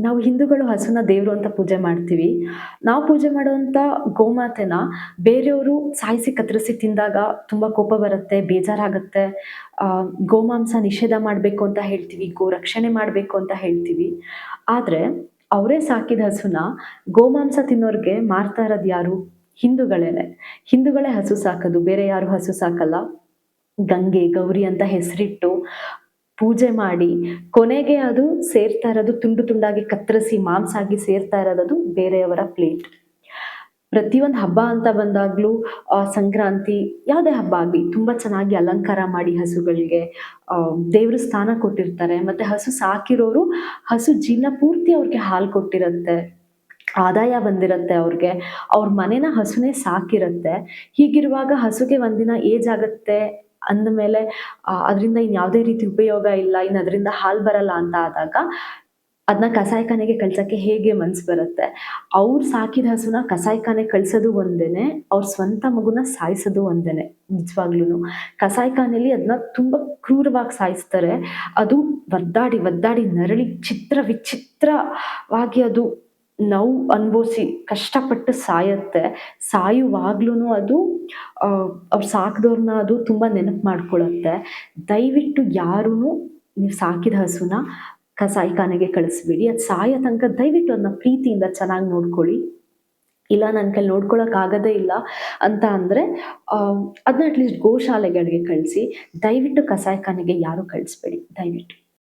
ನಾವು ಹಿಂದೂಗಳು ಹಸುನ ದೇವ್ರು ಅಂತ ಪೂಜೆ ಮಾಡ್ತೀವಿ. ನಾವು ಪೂಜೆ ಮಾಡುವಂಥ ಗೋಮಾತೆನ ಬೇರೆಯವರು ಸಾಯಿಸಿ ಕತ್ತರಿಸಿ ತಿಂದಾಗ ತುಂಬ ಕೋಪ ಬರುತ್ತೆ, ಬೇಜಾರಾಗುತ್ತೆ. ಗೋಮಾಂಸ ನಿಷೇಧ ಮಾಡಬೇಕು ಅಂತ ಹೇಳ್ತೀವಿ, ಗೋ ರಕ್ಷಣೆ ಮಾಡಬೇಕು ಅಂತ ಹೇಳ್ತೀವಿ. ಆದರೆ ಅವರೇ ಸಾಕಿದ ಹಸುನ ಗೋಮಾಂಸ ತಿನ್ನೋರ್ಗೆ ಮಾರ್ತಾ ಇರೋದು ಯಾರು? ಹಿಂದೂಗಳೇನೆ. ಹಿಂದೂಗಳೇ ಹಸು ಸಾಕೋದು, ಬೇರೆ ಯಾರು ಹಸು ಸಾಕಲ್ಲ. ಗಂಗೆ, ಗೌರಿ ಅಂತ ಹೆಸರಿಟ್ಟು ಪೂಜೆ ಮಾಡಿ ಕೊನೆಗೆ ಅದು ಸೇರ್ತಾ ಇರೋದು ತುಂಡು ತುಂಡಾಗಿ ಕತ್ತರಿಸಿ ಮಾಂಸ ಆಗಿ ಸೇರ್ತಾ ಇರೋದು ಬೇರೆಯವರ ಪ್ಲೇಟ್. ಪ್ರತಿಯೊಂದು ಹಬ್ಬ ಅಂತ ಬಂದಾಗ್ಲೂ ಸಂಕ್ರಾಂತಿ ಯಾವುದೇ ಹಬ್ಬ ಆಗಲಿ ತುಂಬ ಚೆನ್ನಾಗಿ ಅಲಂಕಾರ ಮಾಡಿ ಹಸುಗಳಿಗೆ ದೇವ್ರ ಸ್ಥಾನ ಕೊಟ್ಟಿರ್ತಾರೆ. ಮತ್ತೆ ಹಸು ಸಾಕಿರೋರು ಹಸು ಜೀವನ ಪೂರ್ತಿ ಅವ್ರಿಗೆ ಹಾಲು ಕೊಟ್ಟಿರುತ್ತೆ, ಆದಾಯ ಬಂದಿರುತ್ತೆ ಅವ್ರಿಗೆ, ಅವ್ರ ಮನೇನ ಹಸುನೇ ಸಾಕಿರುತ್ತೆ. ಹೀಗಿರುವಾಗ ಹಸುಗೆ ಒಂದಿನ ಏಜ್ ಆಗುತ್ತೆ ಅಂದಮೇಲೆ ಅದರಿಂದ ಇನ್ಯಾವುದೇ ರೀತಿ ಉಪಯೋಗ ಇಲ್ಲ, ಇನ್ನು ಅದರಿಂದ ಹಾಲು ಬರಲ್ಲ ಅಂತ ಆದಾಗ ಅದನ್ನ ಕಸಾಯಿಖಾನೆಗೆ ಕಳ್ಸೋಕ್ಕೆ ಹೇಗೆ ಮನ್ಸು ಬರುತ್ತೆ? ಅವ್ರು ಸಾಕಿದ ಹಸುನ ಕಸಾಯಿಖಾನೆಗೆ ಕಳ್ಸೋದು ಒಂದೇನೆ, ಅವ್ರ ಸ್ವಂತ ಮಗುನ ಸಾಯಿಸೋದು ಒಂದೇನೆ ನಿಜವಾಗ್ಲೂ. ಕಸಾಯಿಖಾನೆಯಲ್ಲಿ ಅದನ್ನ ತುಂಬ ಕ್ರೂರವಾಗಿ ಸಾಯಿಸ್ತಾರೆ. ಅದು ಒದ್ದಾಡಿ ಒದ್ದಾಡಿ ನರಳಿ ಚಿತ್ರ ವಿಚಿತ್ರವಾಗಿ ಅದು ನೋವು ಅನುಭವಿಸಿ ಕಷ್ಟಪಟ್ಟು ಸಾಯುತ್ತೆ. ಸಾಯುವಾಗ್ಲೂ ಅದು ಅವ್ರು ಸಾಕಿದವ್ರನ್ನ ಅದು ತುಂಬ ನೆನಪು ಮಾಡ್ಕೊಳ್ಳುತ್ತೆ. ದಯವಿಟ್ಟು ಯಾರೂ ನೀವು ಸಾಕಿದ ಹಸುನ ಕಸಾಯಿಖಾನೆಗೆ ಕಳಿಸ್ಬೇಡಿ. ಅದು ಸಾಯೋ ತನಕ ದಯವಿಟ್ಟು ಅದನ್ನ ಪ್ರೀತಿಯಿಂದ ಚೆನ್ನಾಗಿ ನೋಡ್ಕೊಳ್ಳಿ. ಇಲ್ಲ ನನ್ನ ಕೈಲಿ ನೋಡ್ಕೊಳಕ್ಕಾಗೋದೇ ಇಲ್ಲ ಅಂತ ಅಂದರೆ ಅದನ್ನ ಅಟ್ಲೀಸ್ಟ್ ಗೋಶಾಲೆಗಳಿಗೆ ಕಳಿಸಿ. ದಯವಿಟ್ಟು ಕಸಾಯಿಖಾನೆಗೆ ಯಾರೂ ಕಳಿಸ್ಬೇಡಿ ದಯವಿಟ್ಟು.